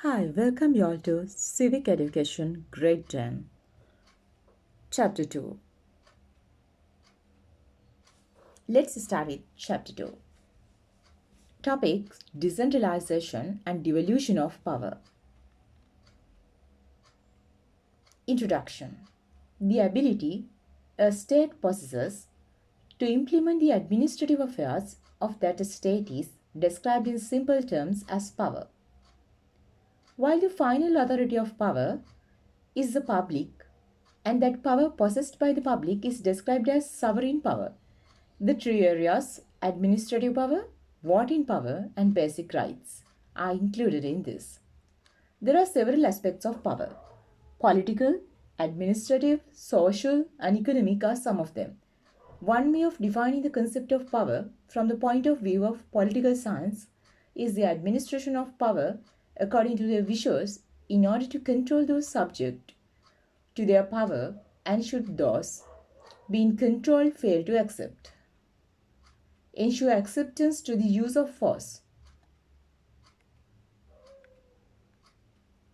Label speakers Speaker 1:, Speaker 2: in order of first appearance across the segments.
Speaker 1: Hi, welcome you all to Civic Education Grade 10, Chapter 2. Let's start with Chapter 2. Topic: Decentralization and Devolution of Power. Introduction. The ability a state possesses to implement the administrative affairs of that state is described in simple terms as power. While the final authority of power is the public, and that power possessed by the public is described as sovereign power. The three areas, administrative power, voting power, and basic rights, are included in this. There are several aspects of power. Political, administrative, social, and economic are some of them. One way of defining the concept of power from the point of view of political science is the administration of power according to their wishes in order to control those subject to their power, and should those being controlled fail to accept, ensure acceptance to the use of force.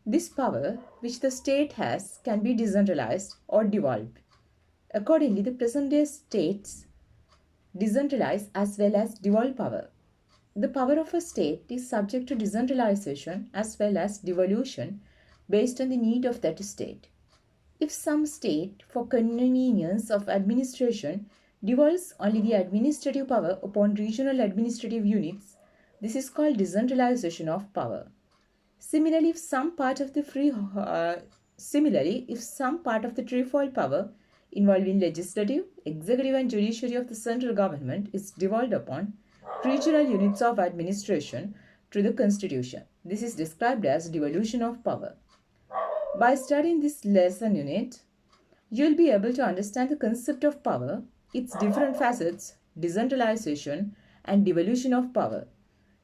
Speaker 1: This power which the state has can be decentralized or devolved. Accordingly, the present day states decentralize as well as devolve power. The power of a state is subject to decentralization as well as devolution based on the need of that state. If some state, for convenience of administration, devolves only the administrative power upon regional administrative units, this is called decentralization of power. Similarly, if some part of the threefold power involving legislative, executive, and judiciary of the central government is devolved upon regional units of administration through the constitution, this is described as devolution of power. By studying this lesson unit, you will be able to understand the concept of power, its different facets, decentralization, and devolution of power,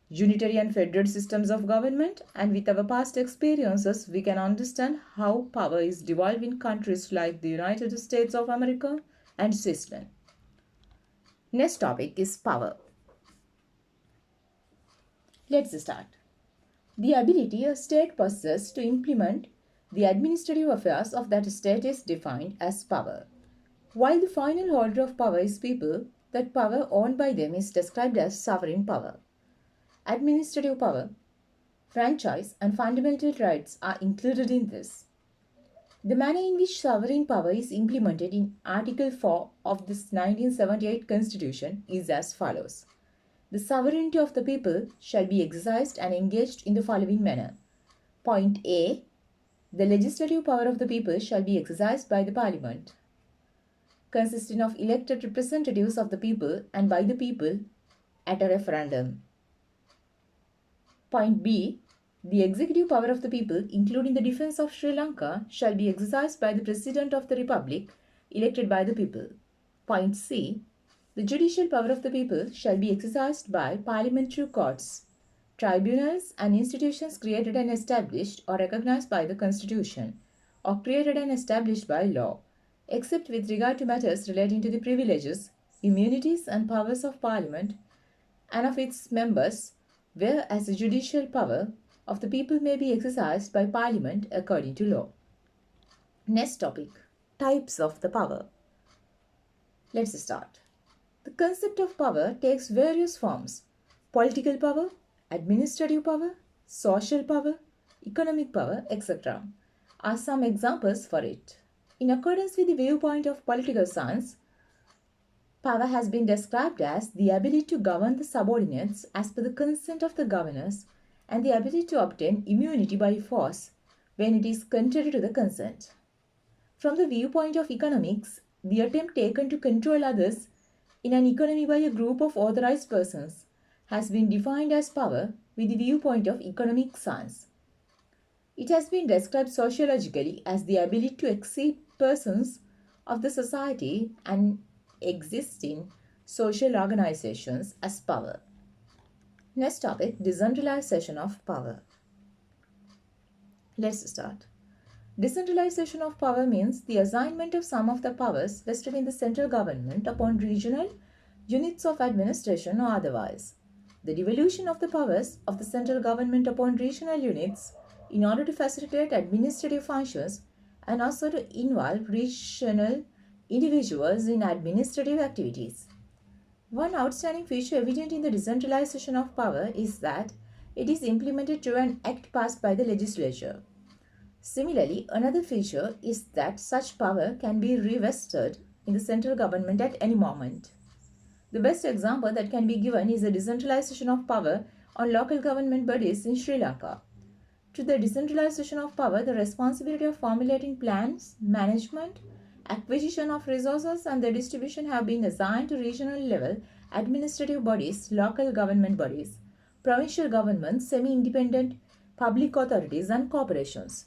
Speaker 1: unitary and federal systems of government, and with our past experiences, we can understand how power is devolved in countries like the United States of America and Switzerland. Next topic is power. Let's start. The ability a state possesses to implement the administrative affairs of that state is defined as power. While the final holder of power is people, that power owned by them is described as sovereign power. Administrative power, franchise, and fundamental rights are included in this. The manner in which sovereign power is implemented in Article 4 of this 1978 Constitution is as follows. The sovereignty of the people shall be exercised and engaged in the following manner. Point A. The legislative power of the people shall be exercised by the Parliament, consisting of elected representatives of the people and by the people at a referendum. Point B. The executive power of the people, including the defense of Sri Lanka, shall be exercised by the President of the Republic, elected by the people. Point C. The judicial power of the people shall be exercised by parliamentary courts, tribunals, and institutions created and established or recognized by the Constitution, or created and established by law, except with regard to matters relating to the privileges, immunities, and powers of Parliament and of its members, whereas the judicial power of the people may be exercised by Parliament according to law. Next topic, types of the power. Let's start. The concept of power takes various forms: political power, administrative power, social power, economic power, etc. are some examples for it. In accordance with the viewpoint of political science, power has been described as the ability to govern the subordinates as per the consent of the governors and the ability to obtain immunity by force when it is contrary to the consent. From the viewpoint of economics, the attempt taken to control others in an economy by a group of authorized persons has been defined as power with the viewpoint of economic science. It has been described sociologically as the ability to exceed persons of the society and exist in social organizations as power. Next topic, decentralization of power. Let's start. Decentralization of power means the assignment of some of the powers vested in the central government upon regional units of administration or otherwise. The devolution of the powers of the central government upon regional units in order to facilitate administrative functions and also to involve regional individuals in administrative activities. One outstanding feature evident in the decentralization of power is that it is implemented through an act passed by the legislature. Similarly, another feature is that such power can be revested in the central government at any moment. The best example that can be given is the decentralization of power on local government bodies in Sri Lanka. To the decentralization of power, the responsibility of formulating plans, management, acquisition of resources, and their distribution have been assigned to regional level administrative bodies, local government bodies, provincial governments, semi-independent public authorities, and corporations.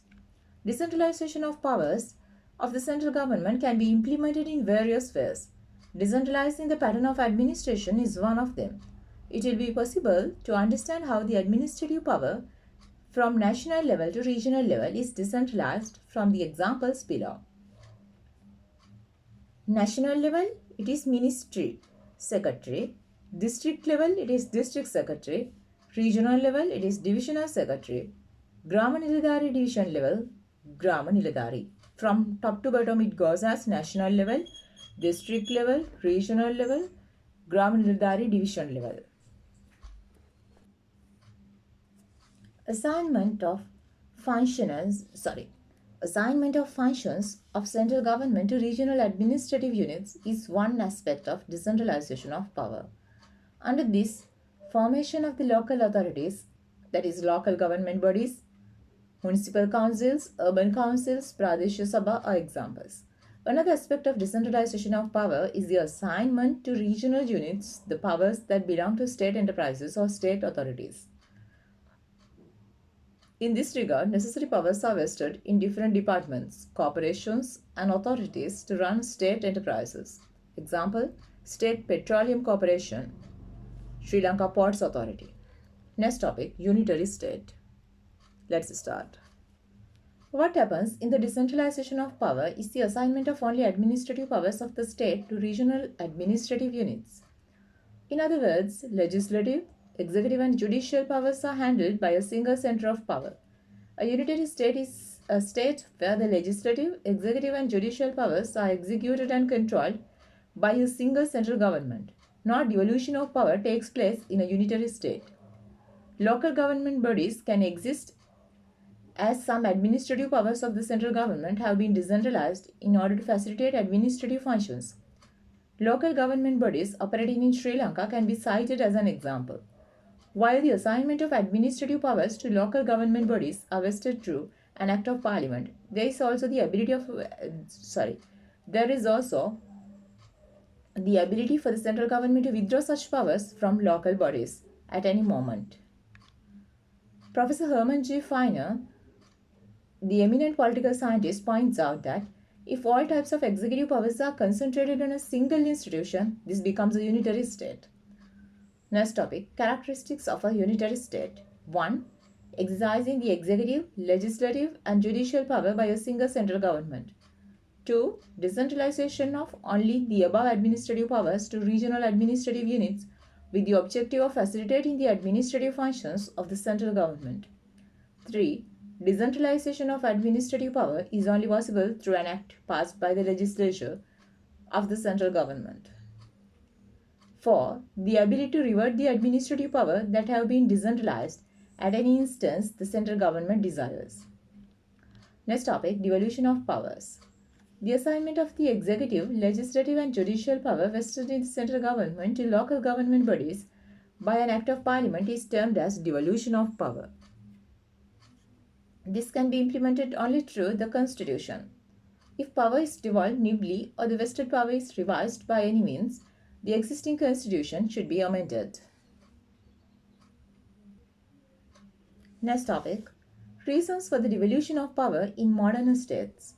Speaker 1: Decentralization of powers of the central government can be implemented in various ways. Decentralizing the pattern of administration is one of them. It will be possible to understand how the administrative power from national level to regional level is decentralized from the examples below. National level, it is Ministry Secretary. District level, it is District Secretary. Regional level, it is Divisional Secretary. Grama Niladhari division level, Grama Niladhari. From top to bottom, it goes as national level, district level, regional level, Grama Niladhari division level. Assignment of functions of central government to regional administrative units is one aspect of decentralization of power. Under this, formation of the local authorities, that is local government bodies, municipal councils, urban councils, Pradeshiya Sabha are examples. Another aspect of decentralization of power is the assignment to regional units the powers that belong to state enterprises or state authorities. In this regard, necessary powers are vested in different departments, corporations, and authorities to run state enterprises. Example, State Petroleum Corporation, Sri Lanka Ports Authority. Next topic, unitary state. Let's start. What happens in the decentralization of power is the assignment of only administrative powers of the state to regional administrative units. In other words, legislative, executive and judicial powers are handled by a single center of power. A unitary state is a state where the legislative, executive and judicial powers are executed and controlled by a single central government. No devolution of power takes place in a unitary state. Local government bodies can exist as some administrative powers of the central government have been decentralized in order to facilitate administrative functions. Local government bodies operating in Sri Lanka can be cited as an example. While the assignment of administrative powers to local government bodies are vested through an act of parliament, there is also the ability for the central government to withdraw such powers from local bodies at any moment. Professor Herman G. Feiner, the eminent political scientist, points out that if all types of executive powers are concentrated on a single institution, this becomes a unitary state. Next topic, characteristics of a unitary state. 1. Exercising the executive, legislative and judicial power by a single central government. 2. Decentralization of only the above administrative powers to regional administrative units with the objective of facilitating the administrative functions of the central government. 3. Decentralization of administrative power is only possible through an act passed by the legislature of the central government. 4. The ability to revert the administrative power that have been decentralized at any instance the central government desires. Next topic, devolution of powers. The assignment of the executive, legislative and judicial power vested in the central government to local government bodies by an act of parliament is termed as devolution of power. This can be implemented only through the constitution. If power is devolved newly or the vested power is revised by any means, the existing constitution should be amended. Next topic, reasons for the devolution of power in modern states.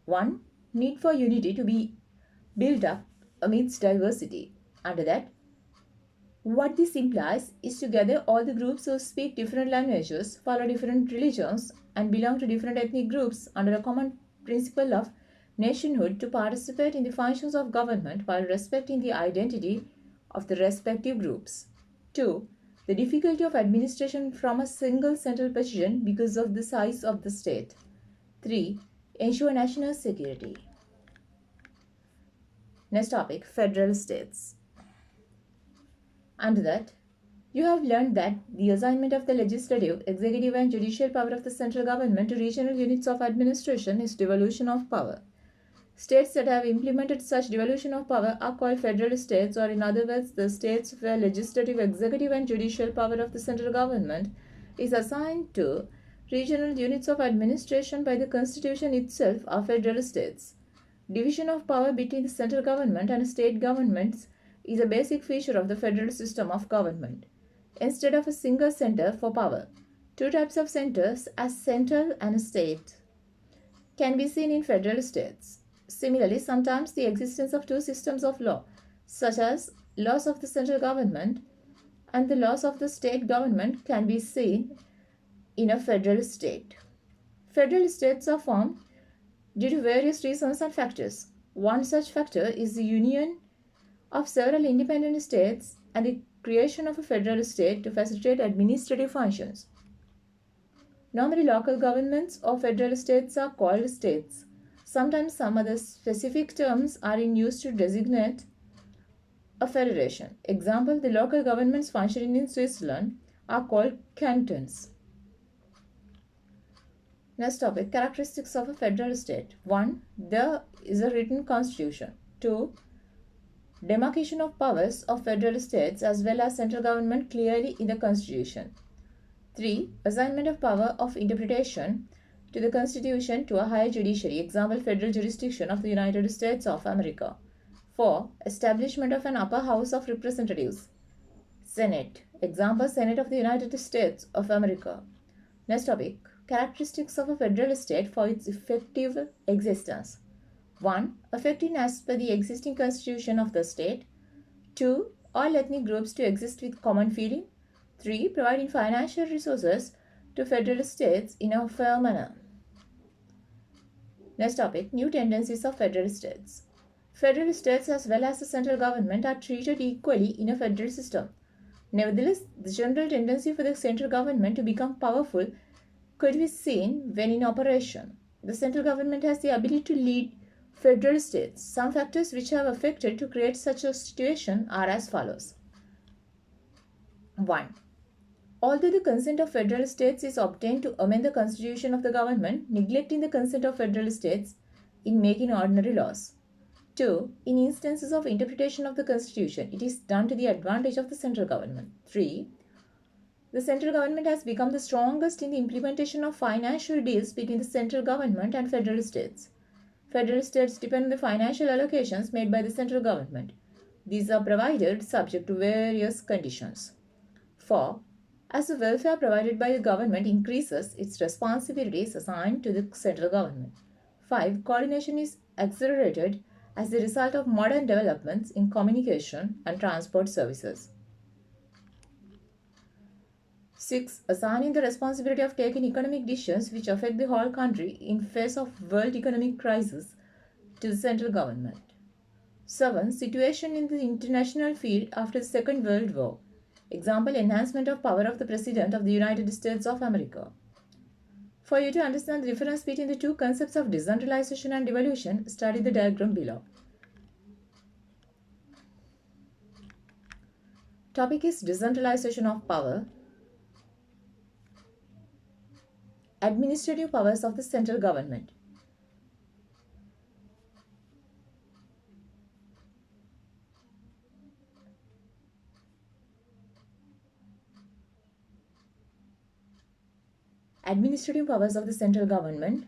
Speaker 1: 1. Need for unity to be built up amidst diversity. Under that, what this implies is to gather all the groups who speak different languages, follow different religions, and belong to different ethnic groups under a common principle of nationhood to participate in the functions of government while respecting the identity of the respective groups. 2. The difficulty of administration from a single central position because of the size of the state. 3. Ensure national security. Next topic, federal states. Under that, you have learned that the assignment of the legislative, executive and judicial power of the central government to regional units of administration is devolution of power. States that have implemented such devolution of power are called federal states, or in other words, the states where legislative, executive and judicial power of the central government is assigned to regional units of administration by the constitution itself are federal states. Division of power between the central government and state governments is a basic feature of the federal system of government. Instead of a single center for power, two types of centers, as central and state, can be seen in federal states. Similarly, sometimes the existence of two systems of law, such as laws of the central government and the laws of the state government, can be seen in a federal state. Federal states are formed due to various reasons and factors. One such factor is the union of several independent states and the creation of a federal state to facilitate administrative functions. Normally, local governments or federal states are called states. Sometimes some other specific terms are in use to designate a federation. Example, the local governments functioning in Switzerland are called cantons. Next topic, characteristics of a federal state. 1. There is a written constitution. 2. Demarcation of powers of federal states as well as central government clearly in the constitution. 3. Assignment of power of interpretation to the Constitution to a higher judiciary, example, federal jurisdiction of the United States of America. 4. Establishment of an upper house of representatives, Senate, example, Senate of the United States of America. Next topic, characteristics of a federal state for its effective existence. 1. Effectiveness per the existing constitution of the state. 2. All ethnic groups to exist with common feeling. 3. Providing financial resources to federal states in a fair manner. Next topic, new tendencies of federal states. Federal states as well as the central government are treated equally in a federal system. Nevertheless, the general tendency for the central government to become powerful could be seen when in operation. The central government has the ability to lead federal states. Some factors which have affected to create such a situation are as follows. 1. Although the consent of federal states is obtained to amend the constitution of the government, neglecting the consent of federal states in making ordinary laws. 2. In instances of interpretation of the constitution, it is done to the advantage of the central government. 3. The central government has become the strongest in the implementation of financial deals between the central government and federal states. Federal states depend on the financial allocations made by the central government. These are provided subject to various conditions. 4. As the welfare provided by the government increases, its responsibilities assigned to the central government. 5. Coordination is accelerated as the result of modern developments in communication and transport services. 6. Assigning the responsibility of taking economic decisions which affect the whole country in face of world economic crisis to the central government. 7. Situation in the international field after the Second World War. Example, enhancement of power of the President of the United States of America. For you to understand the difference between the two concepts of decentralization and devolution, study the diagram below. Topic is decentralization of power. Administrative powers of the central government. Administrative powers of the central government.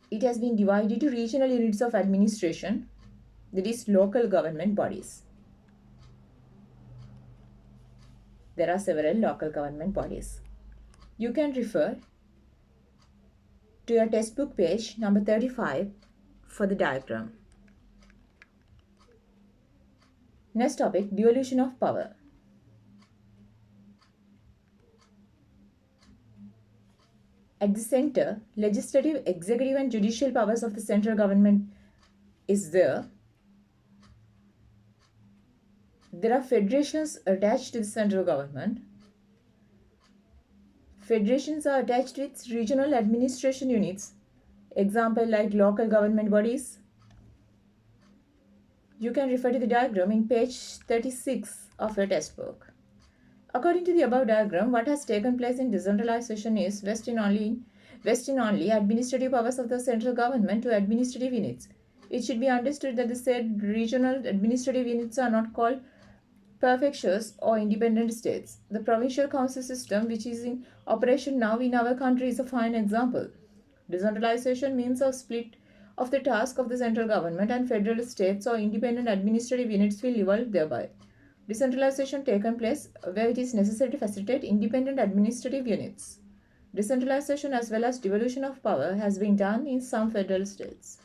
Speaker 1: It has been divided to regional units of administration, that is local government bodies. There are several local government bodies. You can refer to your textbook page number 35 for the diagram. Next topic, devolution of power. At the center, legislative, executive and judicial powers of the central government is there. There are federations attached to the central government. Federations are attached with regional administration units. Example like local government bodies. You can refer to the diagram in page 36 of your textbook. According to the above diagram, what has taken place in decentralization is vesting only administrative powers of the central government to administrative units. It should be understood that the said regional administrative units are not called prefectures or independent states. The provincial council system, which is in operation now in our country, is a fine example. Decentralization means a split of the task of the central government, and federal states or independent administrative units will evolve thereby. Decentralization taken place where it is necessary to facilitate independent administrative units. Decentralization as well as devolution of power has been done in some federal states.